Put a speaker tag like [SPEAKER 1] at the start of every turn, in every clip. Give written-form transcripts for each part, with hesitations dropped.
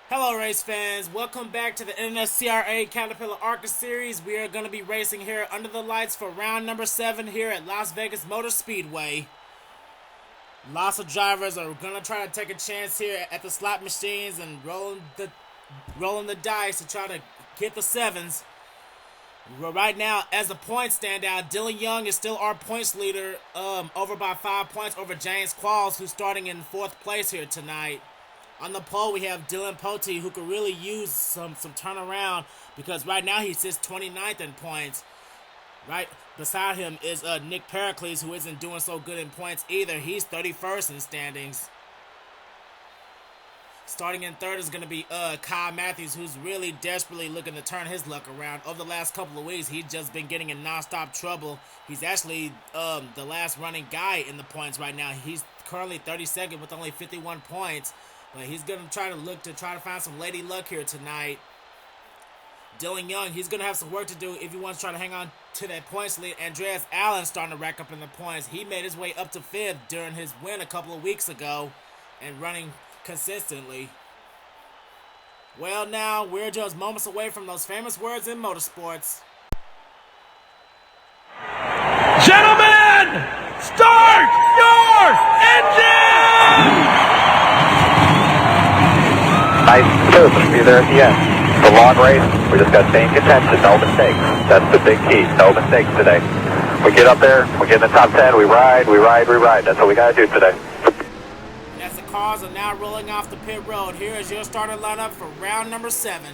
[SPEAKER 1] Hello race fans, welcome back to the NNSCRA Caterpillar ARCA Series. We are going to be racing here under the lights for round number 7 here at Las Vegas Motor Speedway. Lots of drivers are going to try to take a chance here at the slot machines and rolling the dice to try to get the 7s. Right now, as the points stand out, Dillon Young is still our points leader, over by 5 points over James Qualls, who's starting in 4th place here tonight. On the pole, we have Dillon Poteet, who could really use some turnaround because right now he sits 29th in points. Right beside him is Nick Pericles, who isn't doing so good in points either. He's 31st in standings. Starting in 3rd is going to be Kyle Matthews, who's really desperately looking to turn his luck around. Over the last couple of weeks, he's just been getting in non-stop trouble. He's actually the last running guy in the points right now. He's currently 32nd with only 51 points. But he's going to try to find some lady luck here tonight. Dillon Young, he's going to have some work to do if he wants to try to hang on to that points lead. Andreas Allen starting to rack up in the points. He made his way up to 5th during his win a couple of weeks ago and running consistently. Well, now we're just moments away from those famous words in motorsports.
[SPEAKER 2] Gentlemen, start your engine!
[SPEAKER 3] Nice, smooth. Let's be there at the end. It's a long race. We just got staying contention. No mistakes. That's the big key. No mistakes today. We get up there. We get in the top 10. We ride. That's what we got to do today.
[SPEAKER 1] As the cars are now rolling off the pit road, here is your starting lineup for round number 7.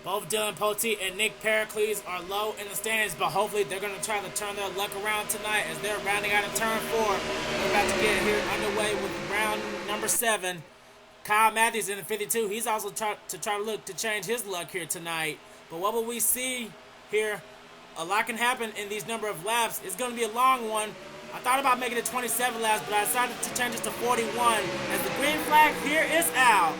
[SPEAKER 1] Both Dillon Poteet and Nick Pericles are low in the standings, but hopefully they're going to try to turn their luck around tonight as they're rounding out of turn 4. We're about to get here underway with round number 7. Kyle Matthews in the 52. He's also trying to look to change his luck here tonight. But what will we see here? A lot can happen in these number of laps. It's going to be a long one. I thought about making it 27 laps, but I decided to change it to 41 as the green flag here is out.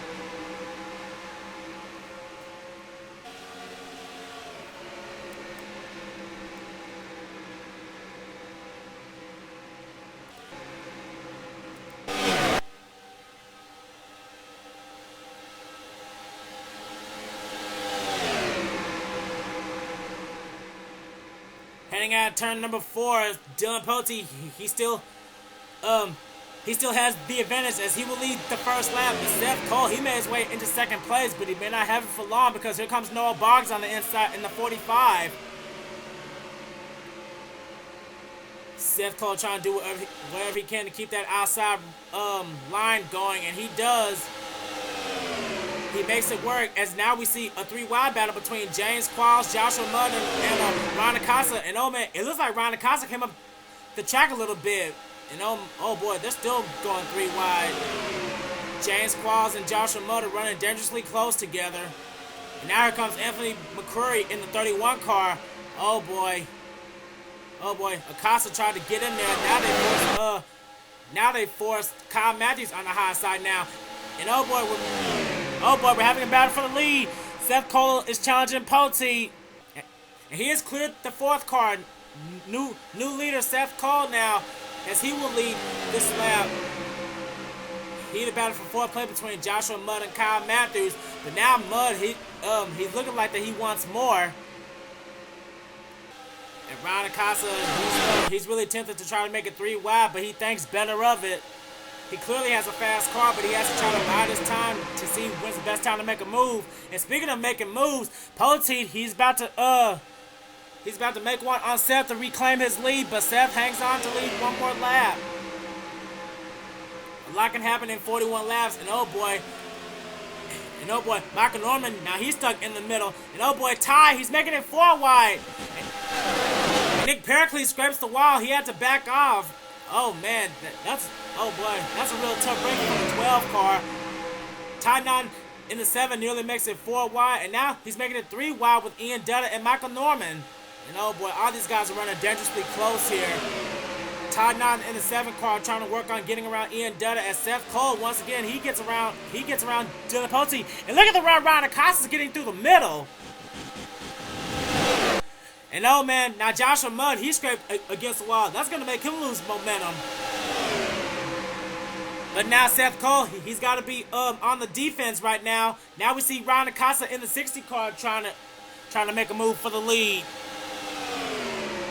[SPEAKER 1] Heading out turn number 4, Dillon Poteet, he still has the advantage as he will lead the first lap. But Seth Cole, he made his way into 2nd place, but he may not have it for long because here comes Noah Boggs on the inside in the 45. Seth Cole trying to do whatever he can to keep that outside line going, and he does. He makes it work as now we see a 3-wide battle between James Qualls, Joshua Mudd, and Ryan Acosta. And oh man, it looks like Ryan Acosta came up the track a little bit. And oh boy, they're still going 3-wide. James Qualls and Joshua Mudd are running dangerously close together. And now here comes Anthony McCrury in the 31 car. Oh boy. Acosta tried to get in there. Now they forced Kyle Matthews on the high side now. And oh boy, we're having a battle for the lead. Seth Cole is challenging Poteet. And he has cleared the 4th car. New leader Seth Cole now, as he will lead this lap. Heated battle for 4th place between Joshua Mudd and Kyle Matthews. But now Mudd, he's looking like that he wants more. And Ryan Acosta, he's really tempted to try to make it 3 wide, but he thinks better of it. He clearly has a fast car, but he has to try to bide his time to see when's the best time to make a move. And speaking of making moves, Poteet, he's about to make one on Seth to reclaim his lead, but Seth hangs on to lead one more lap. A lot can happen in 41 laps, and oh boy, Michael Norman, now he's stuck in the middle, and oh boy, Ty, he's making it 4 wide. And Nick Pericles scrapes the wall, he had to back off. Oh man, oh boy, that's a real tough break for the 12 car. Ty Naughton in the 7 nearly makes it 4 wide, and now he's making it 3 wide with Ian Dutta and Michael Norman. And oh boy, all these guys are running dangerously close here. Ty Naughton in the 7 car trying to work on getting around Ian Dutta, as Seth Cole, once again, he gets around Dillon Poteet. And look at the run Ryan Acosta getting through the middle. And oh man, now Joshua Mudd, he scraped against the wall. That's going to make him lose momentum. But now Seth Cole, he's got to be on the defense right now. Now we see Ryan Acosta in the 60 car trying to make a move for the lead.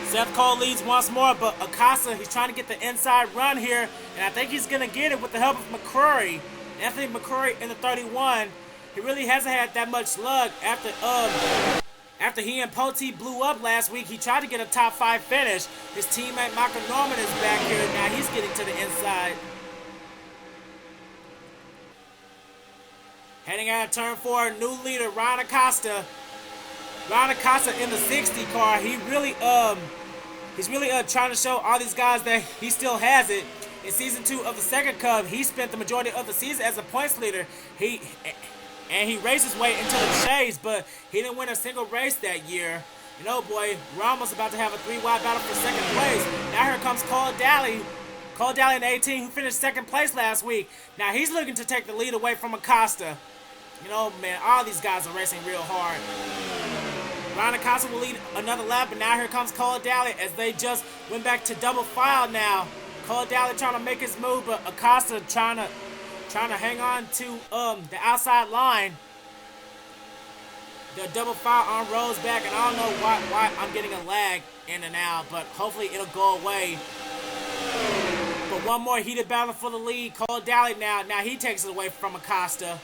[SPEAKER 1] Seth Cole leads once more, but Acosta, he's trying to get the inside run here, and I think he's going to get it with the help of McCrury. Anthony McCrury in the 31. He really hasn't had that much luck after he and Poteet blew up last week. He tried to get a top 5 finish. His teammate Michael Norman is back here. Now he's getting to the inside. Heading out of turn 4, new leader Ryan Acosta. Ryan Acosta in the 60 car. He's really trying to show all these guys that he still has it. In season 2 of the second Cub, he spent the majority of the season as a points leader. He raced his way into the chase, but he didn't win a single race that year. And oh boy, we're almost about to have a 3-wide battle for second place. Now here comes Cole Dalley. Cole Dalley in 18, who finished second place last week. Now he's looking to take the lead away from Acosta. You know, man, all these guys are racing real hard. Ryan Acosta will lead another lap, and now here comes Cole Dalley as they just went back to double file now. Cole Dalley trying to make his move, but Acosta trying to hang on to the outside line. The double file on rolls back, and I don't know why I'm getting a lag in and out, but hopefully it'll go away. But one more heated battle for the lead. Cole Dalley now he takes it away from Acosta,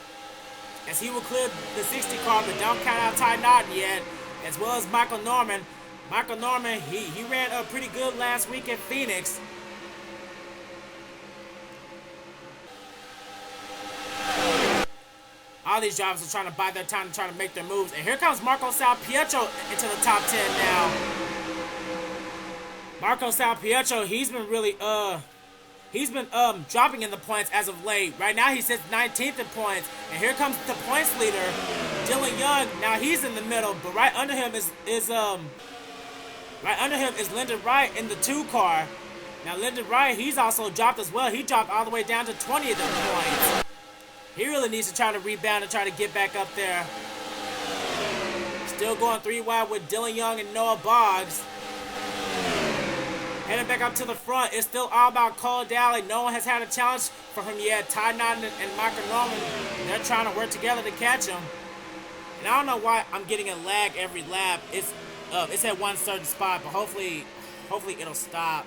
[SPEAKER 1] as he will clear the 60 car, but don't count out Ty Naughton yet, as well as Michael Norman. Michael Norman, he ran up pretty good last week at Phoenix. All these drivers are trying to buy their time to try to make their moves. And here comes Marco Salpietro into the top 10 now. Marco Salpietro, he's been dropping in the points as of late. Right now he sits 19th in points. And here comes the points leader, Dillon Young. Now he's in the middle, but right under him is Lyndon Wright in the 2 car. Now Lyndon Wright, he's also dropped as well. He dropped all the way down to 20th in points. He really needs to try to rebound and try to get back up there. Still going 3 wide with Dillon Young and Noah Boggs. Heading back up to the front, it's still all about Cole Dalley. No one has had a challenge for him yet. Ty Naughton and Michael Norman, they're trying to work together to catch him. And I don't know why I'm getting a lag every lap. It's at one certain spot, but hopefully it'll stop.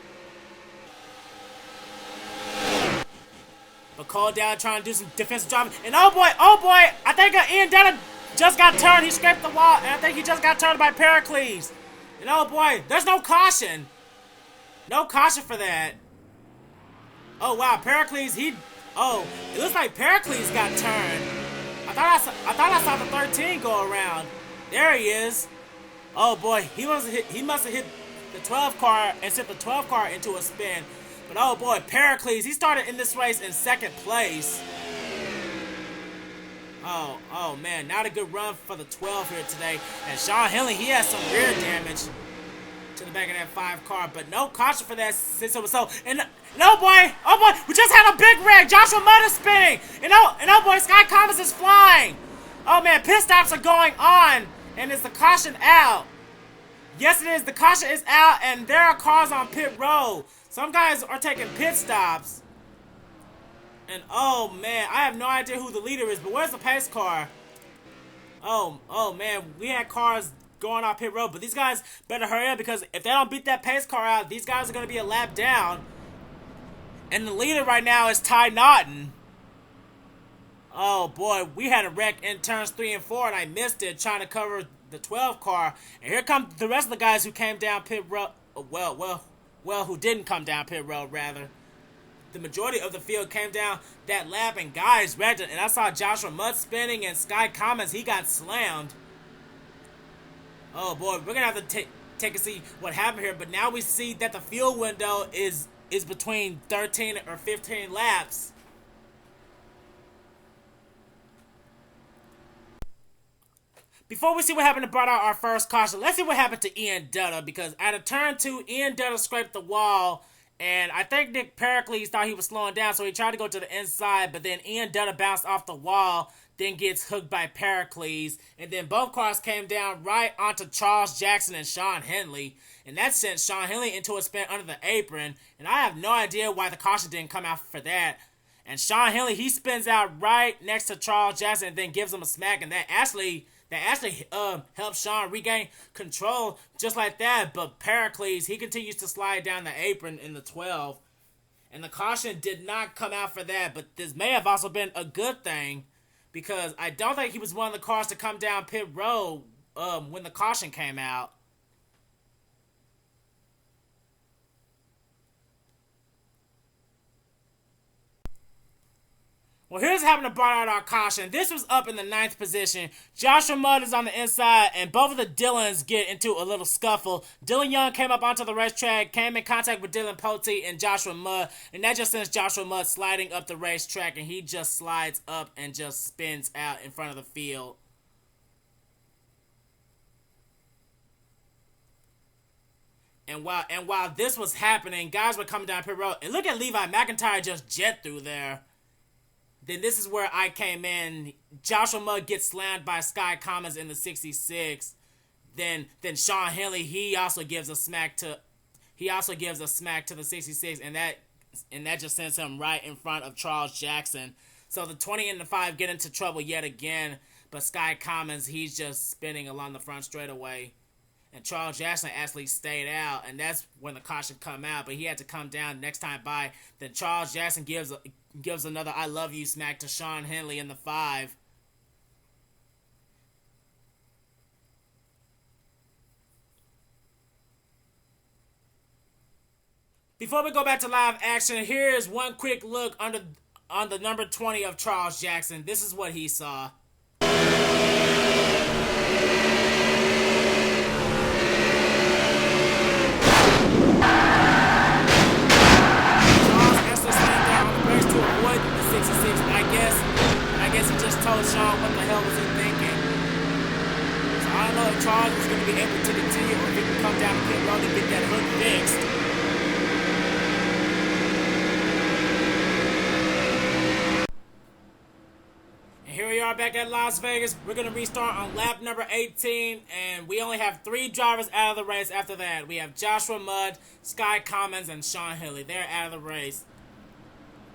[SPEAKER 1] But Cole Dalley trying to do some defensive driving. And oh boy, I think Ian Dutta just got turned. He scraped the wall, and I think he just got turned by Pericles. And oh boy, there's no caution. No caution for that. Oh wow, Pericles, it looks like Pericles got turned. I thought I saw the 13 go around. There he is. Oh boy, he must have hit the 12 car and sent the 12 car into a spin. But oh boy, Pericles, he started in this race in second place. Oh man, not a good run for the 12 here today. And Shawn Henley, he has some rear damage to the back of that 5 car, but no caution for that since it was so. And oh boy, we just had a big wreck. Joshua Mudd is spinning. And oh boy, Skye Commons is flying. Oh man, pit stops are going on, and is the caution out? Yes, it is. The caution is out, and there are cars on pit road. Some guys are taking pit stops. And oh man, I have no idea who the leader is, but where's the pace car? Oh man, we had cars going off pit road, but these guys better hurry up, because if they don't beat that pace car out, these guys are going to be a lap down. And the leader right now is Ty Naughton. Oh boy, we had a wreck in turns 3 and 4 and I missed it trying to cover the 12 car. And here come the rest of the guys who came down pit road. Well, who didn't come down pit road rather. The majority of the field came down that lap and guys wrecked it. And I saw Joshua Mudd spinning and Skye Commons, he got slammed. Oh boy, we're going to have to take a see what happened here. But now we see that the field window is between 13 or 15 laps. Before we see what happened to brought out our first caution, let's see what happened to Ian Dutta, because at a turn 2, Ian Dutta scraped the wall, and I think Nick Pericles thought he was slowing down, so he tried to go to the inside, but then Ian Dutta bounced off the wall, then gets hooked by Pericles, and then both cars came down right onto Charles Jackson and Shawn Henley, and that sent Shawn Henley into a spin under the apron, and I have no idea why the caution didn't come out for that. And Shawn Henley, he spins out right next to Charles Jackson and then gives him a smack, and that actually helped Shawn regain control just like that. But Pericles, he continues to slide down the apron in the 12. And the caution did not come out for that. But this may have also been a good thing, because I don't think he was one of the cars to come down pit road when the caution came out. Well, here's what happened to brought out our caution. This was up in the 9th position. Joshua Mudd is on the inside, and both of the Dillons get into a little scuffle. Dillon Young came up onto the racetrack, came in contact with Dillon Poteet and Joshua Mudd, and that just sends Joshua Mudd sliding up the racetrack, and he just slides up and just spins out in front of the field. And while this was happening, guys were coming down pit road, and look at Levi McIntire just jet through there. Then this is where I came in. Joshua Mudd gets slammed by Skye Commons in the 66. Then Shawn Henley, he also gives a smack to the 66, and that just sends him right in front of Charles Jackson. So the 20 and the 5 get into trouble yet again, but Skye Commons, he's just spinning along the front straightaway. And Charles Jackson actually stayed out, and that's when the caution come out, but he had to come down next time by. Then Charles Jackson gives another I love you smack to Shawn Henley in the 5. Before we go back to live action, here's one quick look on the number 20 of Charles Jackson. This is what he saw. I guess he just told Shawn what the hell was he thinking. So I don't know if Charles is going to be able to continue, or if he can come down the pit road and get that hook fixed. And here we are back at Las Vegas. We're going to restart on lap number 18, and we only have 3 drivers out of the race after that. We have Joshua Mudd, Skye Commons, and Shawn Henley. They're out of the race.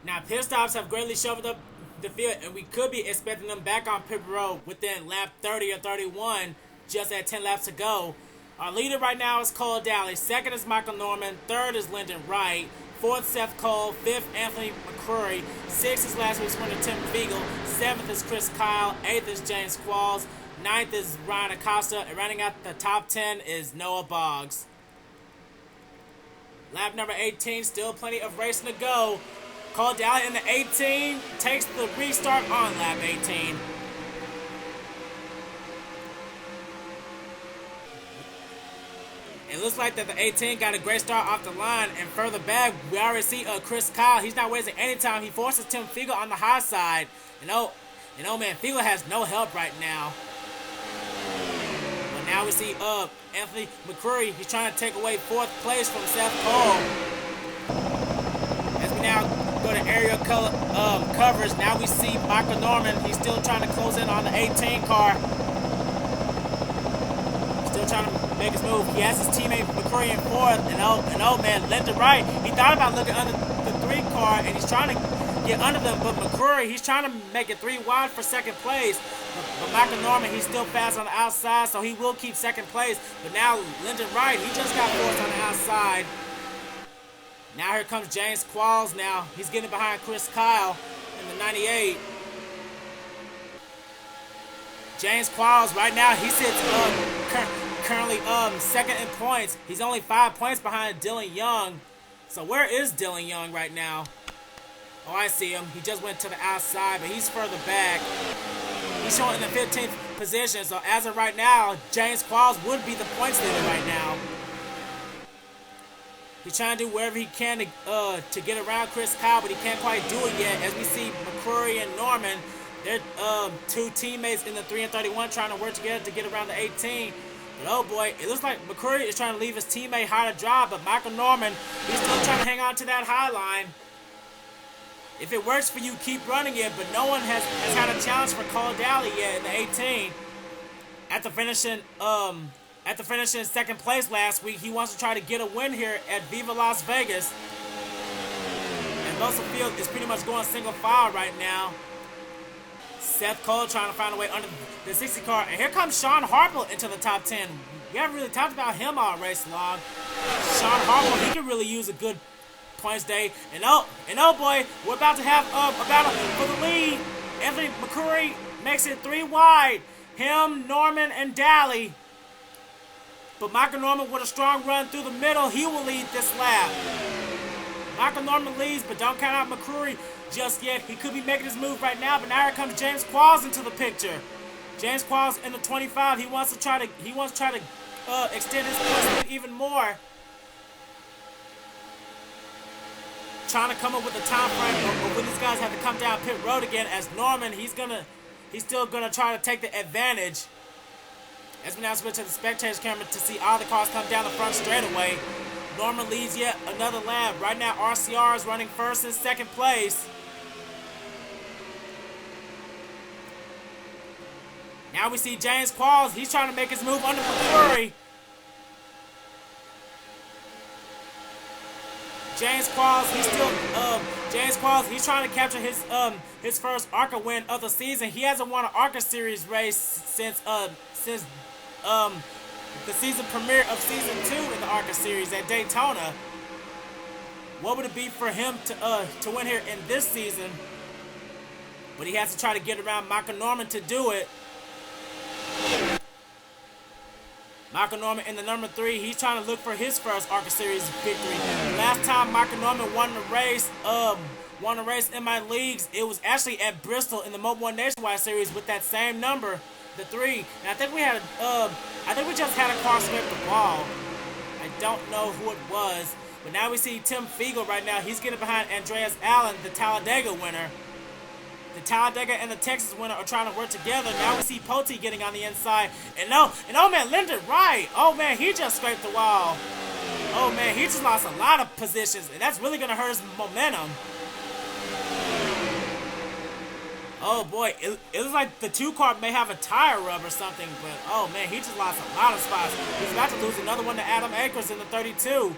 [SPEAKER 1] Now, pit stops have greatly shuffled up the field, and we could be expecting them back on pit road within lap 30 or 31, just at 10 laps to go. Our leader right now is Cole Dalley. 2nd is Michael Norman. 3rd is Lyndon Wright. 4th, Seth Cole. 5th, Anthony McCrury. 6th is last week's sprinter Tim Fiegel. 7th is Chris Kyle. 8th is James Qualls. 9th is Ryan Acosta. And running out the top 10 is Noah Boggs. Lap number 18, still plenty of racing to go. Cole Dalley in the 18 takes the restart on lap 18. It looks like that the 18 got a great start off the line, and further back, we already see Chris Kyle. He's not wasting any time. He forces Tim Fiegel on the high side. And oh man, Fiegel has no help right now. But now we see Anthony McCrury. He's trying to take away 4th place from Seth Cole. As we now go to aerial coverage, now we see Michael Norman. He's still trying to close in on the 18 car. Still trying to make his move. He has his teammate McCrury in 4th, and oh man, Lyndon Wright. He thought about looking under the 3 car, and he's trying to get under them, but McCrury, he's trying to make it 3 wide for 2nd place. But Michael Norman, he's still fast on the outside, so he will keep 2nd place. But now Lyndon Wright, he just got forced on the outside. Now here comes James Qualls now. He's getting behind Chris Kyle in the 98. James Qualls right now, he sits currently second in points. He's only 5 points behind Dillon Young. So where is Dillon Young right now? Oh, I see him. He just went to the outside, but he's further back. He's showing in the 15th position. So as of right now, James Qualls would be the points leader right now. He's trying to do whatever he can to get around Chris Kyle, but he can't quite do it yet. As we see McCrury and Norman, they're two teammates in the 3 and 31 trying to work together to get around the 18. But oh boy, it looks like McCrury is trying to leave his teammate high to dry, but Michael Norman, he's still trying to hang on to that high line. If it works for you, keep running it, but no one has had a challenge for Cole Dalley yet in the 18. After finishing second place last week, he wants to try to get a win here at Viva Las Vegas. And Russell Field is pretty much going single file right now. Seth Cole trying to find a way under the 60 car. And here comes Shawn Harple into the top 10. We haven't really talked about him all race long. Shawn Harple, he could really use a good points day. And oh boy, we're about to have a battle for the lead. Anthony McCrury makes it 3 wide. Him, Norman, and Dalley. But Michael Norman with a strong run through the middle, he will lead this lap. Michael Norman leads, but don't count out McCrury just yet. He could be making his move right now, but now here comes James Qualls into the picture. James Qualls in the 25. He wants to try to extend his points lead even more. Trying to come up with a time frame of when these guys have to come down pit road again. As Norman, he's still gonna try to take the advantage. As we now switch to the spectators camera to see all the cars come down the front straightaway. Norman leads yet another lap. Right now, RCR is running first and second place. Now we see James Qualls. He's trying to make his move under McCrury. James Qualls, he's trying to capture his first ARCA win of the season. He hasn't won an ARCA Series race since the season premiere of season 2 in the ARCA Series at Daytona. What would it be for him to win here in this season? But he has to try to get around Michael Norman to do it. Michael Norman in the number 3, he's trying to look for his first ARCA Series victory. Last time Michael Norman won a race in my leagues, it was actually at Bristol in the Mobil 1 Nationwide Series with that same number, the 3. And I think we just had a car scrape the wall. I don't know who it was, but now we see Tim Fiegel right now. He's getting behind Andreas Allen, the Talladega winner. The Talladega and the Texas winner are trying to work together. Now we see Poteet getting on the inside. And oh man, Lyndon Wright. Oh man, he just scraped the wall. Oh man, he just lost a lot of positions, and that's really gonna hurt his momentum. Oh boy, it looks like the 2 car may have a tire rub or something, but oh man, he just lost a lot of spots. He's about to lose another one to Adam Akers in the 32.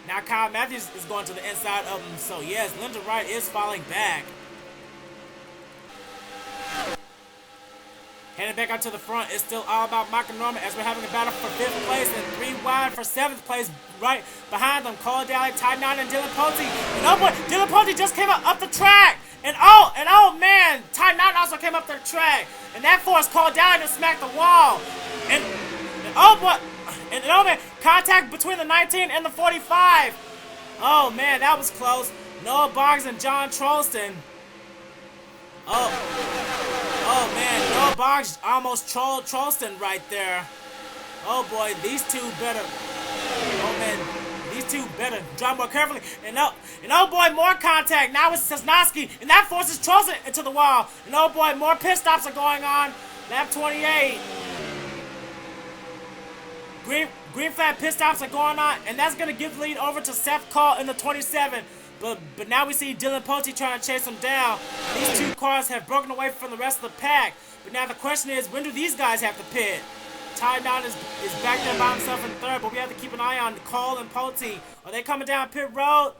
[SPEAKER 1] Now Kyle Matthews is going to the inside of him. So yes, Lyndon Wright is falling back. Heading back out to the front, it's still all about Michael Norman as we're having a battle for 5th place and 3 wide for 7th place. Right behind them, Cole Dalley, Ty Naughton, and Dillon Poteet. And oh boy, Dillon Poteet just came up the track. And oh man, Ty Naughton also came up the track. And that forced Cole Dalley to smack the wall. And oh boy, and oh man, contact between the 19 and the 45. Oh man, that was close. Noah Boggs and John Trollston. Oh man, Noah Boggs almost trolled Trollston right there. Oh boy, these two better drive more carefully. And oh boy, more contact. Now it's Sosnoski, and that forces Trollston into the wall. And oh boy, more pit stops are going on. Lap 28. Green flag pit stops are going on, and that's gonna give the lead over to Seth Cole in the 27. But now we see Dillon Poteet trying to chase him down. These 2 cars have broken away from the rest of the pack. But now the question is, when do these guys have to pit? Ty Naughton is back there by himself in 3rd, but we have to keep an eye on Cole and Poteet. Are they coming down pit road?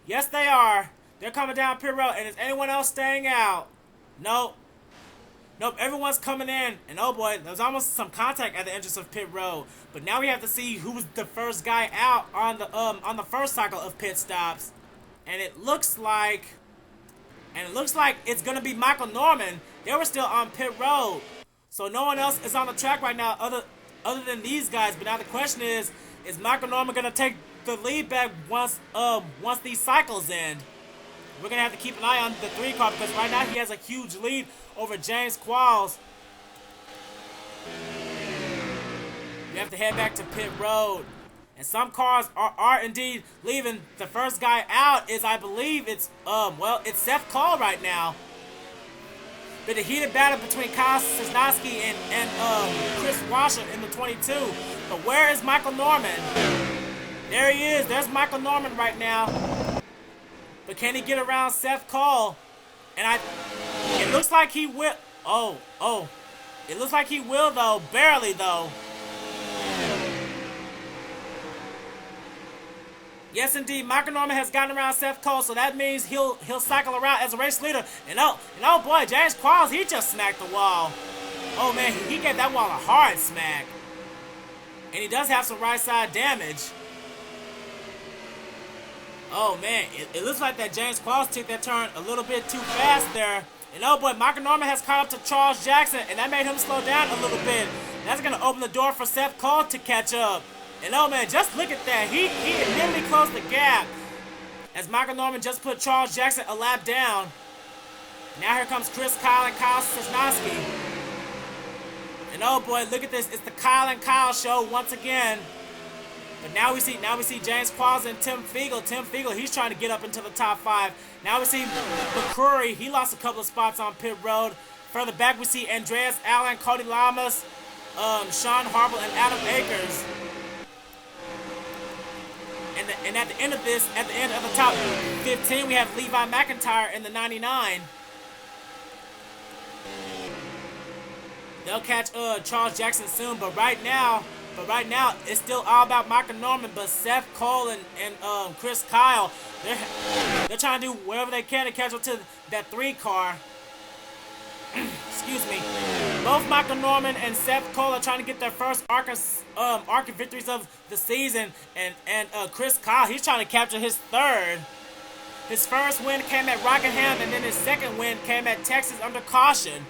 [SPEAKER 1] Yes, they are. They're coming down pit road. And is anyone else staying out? No. Nope, everyone's coming in, and oh boy, there's almost some contact at the entrance of pit road. But now we have to see who was the first guy out on the first cycle of pit stops, and it looks like it's gonna be Michael Norman. They were still on pit road, so no one else is on the track right now other than these guys. But now the question is Michael Norman gonna take the lead back once these cycles end? We're going to have to keep an eye on the 3 car because right now he has a huge lead over James Qualls. We have to head back to pit road. And some cars are indeed leaving. The first guy out is, I believe, it's Seth Cole right now. Been a heated battle between Kyle Sosnoski and Kris Wascher in the 22. But where is Michael Norman? There he is. There's Michael Norman right now. But can he get around Seth Cole? And it looks like he will. Oh. It looks like he will, though. Barely, though. Yes, indeed. Michael Norman has gotten around Seth Cole, so that means he'll cycle around as a race leader. And oh boy, James Qualls, he just smacked the wall. Oh, man, he gave that wall a hard smack. And he does have some right side damage. Oh, man, it looks like that James Qualls took that turn a little bit too fast there. And oh, boy, Michael Norman has caught up to Charles Jackson, and that made him slow down a little bit. That's going to open the door for Seth Cole to catch up. And oh, man, just look at that. He immediately closed the gap as Michael Norman just put Charles Jackson a lap down. Now here comes Chris Kyle and Kyle Sosnoski. And oh, boy, look at this. It's the Kyle and Kyle show once again. But now we see James Qualls and Tim Fiegel. Tim Fiegel, he's trying to get up into the top 5. Now we see McCrury. He lost a couple of spots on pit road. Further back, we see Andreas Allen, Cody Llamas, Shawn Harple, and Adam Akers. And at the end of this, at the end of the top 15, we have Levi McIntire in the 99. They'll catch Charles Jackson soon, but right now, it's still all about Michael Norman. But Seth Cole and Chris Kyle, they're trying to do whatever they can to catch up to that 3 car. Excuse me. Both Michael Norman and Seth Cole are trying to get their first ARCA victories of the season, and Chris Kyle, he's trying to capture his 3rd. His first win came at Rockingham, and then his second win came at Texas under caution.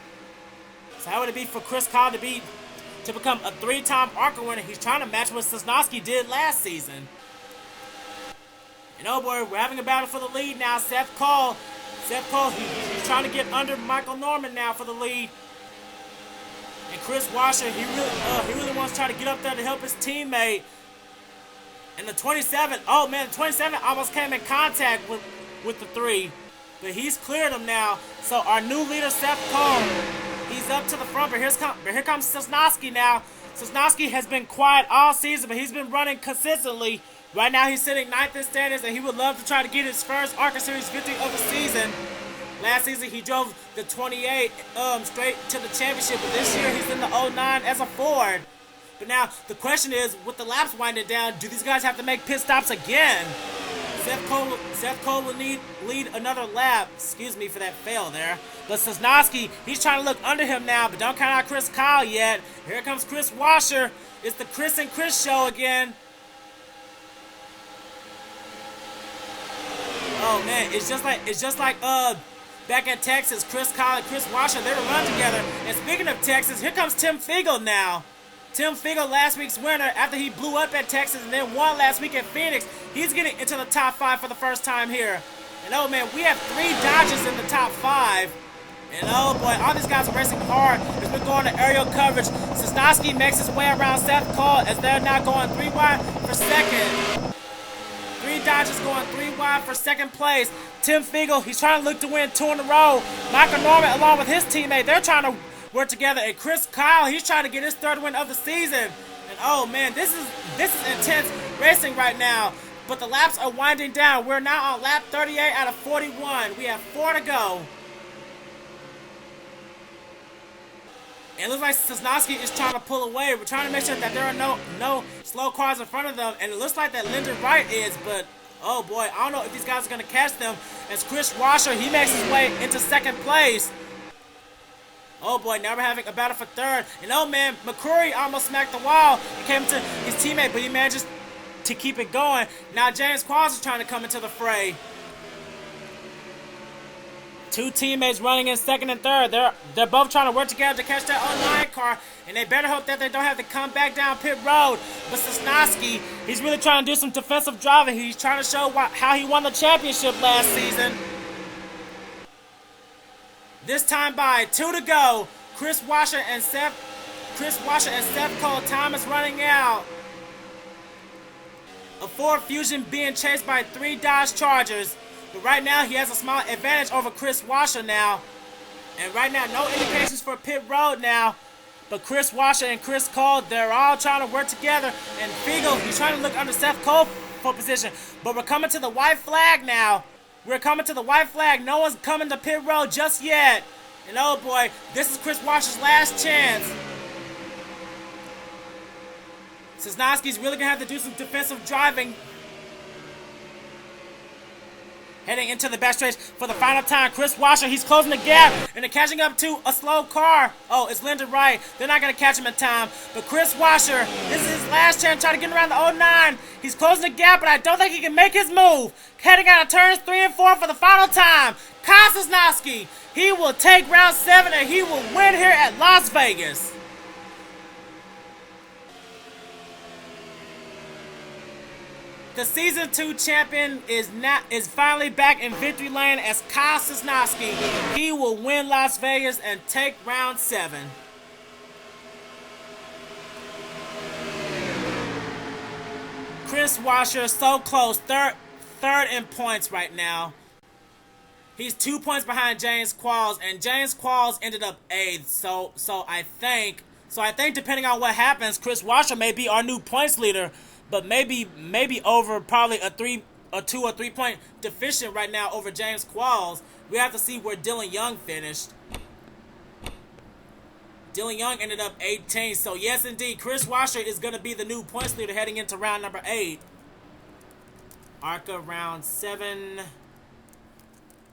[SPEAKER 1] So how would it be for Chris Kyle to become a 3-time ARCA winner? He's trying to match what Sosnoski did last season. And oh boy, we're having a battle for the lead now. Seth Cole, he's trying to get under Michael Norman now for the lead. And Kris Wascher, he really wants to try to get up there to help his teammate. And the 27, oh man, the 27 almost came in contact with the 3. But he's cleared him now. So our new leader, Seth Cole, he's up to the front, but here comes Sosnoski now. Sosnoski has been quiet all season, but he's been running consistently. Right now he's sitting 9th in standings, and he would love to try to get his first ARCA Series victory of the season. Last season he drove the 28 straight to the championship, but this year he's in the 09 as a Ford. But now the question is, with the laps winding down, do these guys have to make pit stops again? Seth Cole will lead another lap. Excuse me for that fail there. But Sosnoski, he's trying to look under him now, but don't count out Chris Kyle yet. Here comes Kris Wascher. It's the Chris and Chris show again. Oh man, it's just like back at Texas, Chris Kyle and Kris Wascher, they were run together. And speaking of Texas, here comes Tim Fiegel now. Tim Fiegel, last week's winner, after he blew up at Texas and then won last week at Phoenix, he's getting into the top 5 for the first time here. And oh man, we have 3 Dodgers in the top 5. And oh boy, all these guys are racing hard as we're going to aerial coverage. Sosnoski makes his way around Seth Cole as they're now going 3 wide for second. 3 Dodgers going 3 wide for second place. Tim Fiegel, he's trying to look to win 2 in a row. Michael Norman, along with his teammate, they're trying to work together. And Chris Kyle, he's trying to get his 3rd win of the season. And oh man, this is intense racing right now. But the laps are winding down. We're now on lap 38 out of 41. We have 4 to go. And it looks like Sosnoski is trying to pull away. We're trying to make sure that there are no slow cars in front of them. And it looks like that Lyndon Wright is, but oh boy, I don't know if these guys are going to catch them. As Kris Wascher, he makes his way into second place. Oh boy, now we're having a battle for third. And oh man, McCrury almost smacked the wall. He came to his teammate, but he manages to keep it going. Now James Qualls is trying to come into the fray. Two teammates running in second and third. They're both trying to work together to catch that online car, and they better hope that they don't have to come back down pit road. But Sosnoski, he's really trying to do some defensive driving. He's trying to show how he won the championship last season. This time by 2 to go. Kris Wascher and Seth Cole. Time is running out. A Ford Fusion being chased by 3 Dodge Chargers. But right now, he has a small advantage over Kris Wascher now. And right now, no indications for pit road now. But Kris Wascher and Chris Cole, they're all trying to work together. And Fiegel, he's trying to look under Seth Cole for position. But we're coming to the white flag now. We're coming to the white flag. No one's coming to pit road just yet. And oh boy, this is Kris Wascher's last chance. Sosnoski's really going to have to do some defensive driving. Heading into the backstretch for the final time. Kris Wascher, he's closing the gap. And they're catching up to a slow car. Oh, it's Lyndon Wright. They're not going to catch him in time. But Kris Wascher, this is his last chance trying to get around the 09. He's closing the gap, but I don't think he can make his move. Heading out of turns 3 and 4 for the final time. Kyle Sosnoski, he will take round 7 and he will win here at Las Vegas. The Season 2 champion is finally back in victory lane as Kyle Sosnoski. He will win Las Vegas and take round 7. Kris Wascher so close, third in points right now. He's 2 points behind James Qualls, and James Qualls ended up 8th. So I think depending on what happens, Kris Wascher may be our new points leader. But maybe over probably a 2 or 3 point deficient right now over James Qualls. We have to see where Dillon Young finished. Dillon Young ended up 18th. So yes, indeed, Kris Wascher is going to be the new points leader heading into round number 8. ARCA round 7.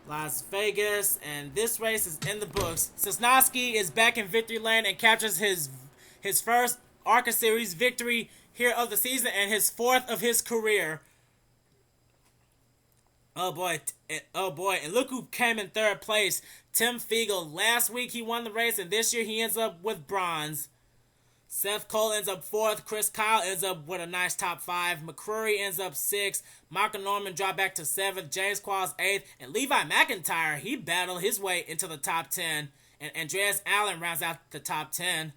[SPEAKER 1] Las Vegas. And this race is in the books. Sosnoski is back in victory lane and captures his first ARCA Series victory here of the season and his 4th of his career. Oh boy, and look who came in 3rd place. Tim Fiegel. Last week he won the race, and this year he ends up with bronze. Seth Cole ends up 4th. Kyle ends up with a nice top 5. McCrury ends up 6th. Michael Norman dropped back to 7th. James Qualls 8th. And Levi McIntire, he battled his way into the top 10. And Andreas Allen rounds out the top 10.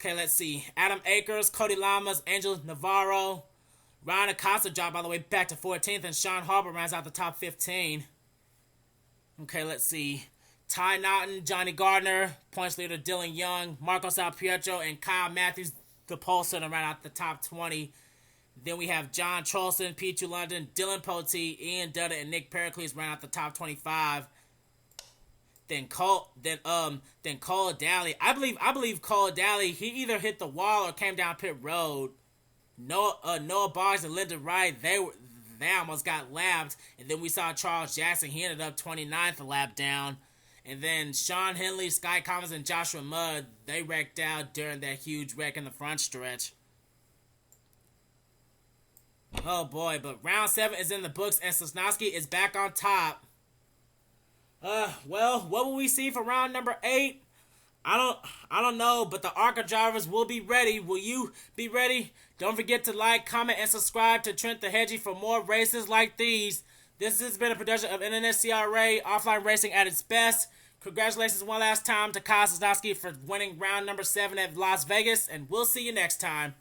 [SPEAKER 1] Okay, let's see. Adam Akers, Cody Llamas, R Angel Navarro. Ryan Acosta dropped all the way back to 14th, and Shawn Harple rounds out the top 15. Okay, let's see. Ty Naughton, Jonny Gardner, points leader Dillon Young, Marco Salpietro, and Kyle Matthews, the pole sitter, round out the top 20. Then we have John Trollston, Pichu London, Dillon Poteet, Ian Dutta, and Nick Pericles round out the top 25. Then Cole Dalley. I believe Cole Dalley, he either hit the wall or came down pit road. Noah Boggs and Lyndon Wright, they almost got lapped. And then we saw Charles Jackson, he ended up 29th a lap down. And then Shawn Henley, Skye Commons, and Joshua Mudd, they wrecked out during that huge wreck in the front stretch. Oh boy, but round 7 is in the books and Sosnoski is back on top. Well, what will we see for round number 8? I don't know, but the ARCA drivers will be ready. Will you be ready? Don't forget to like, comment, and subscribe to TrentTheHedgie for more races like these. This has been a production of NNSCRA, offline racing at its best. Congratulations one last time to Kyle Sosnoski for winning round number 7 at Las Vegas, and we'll see you next time.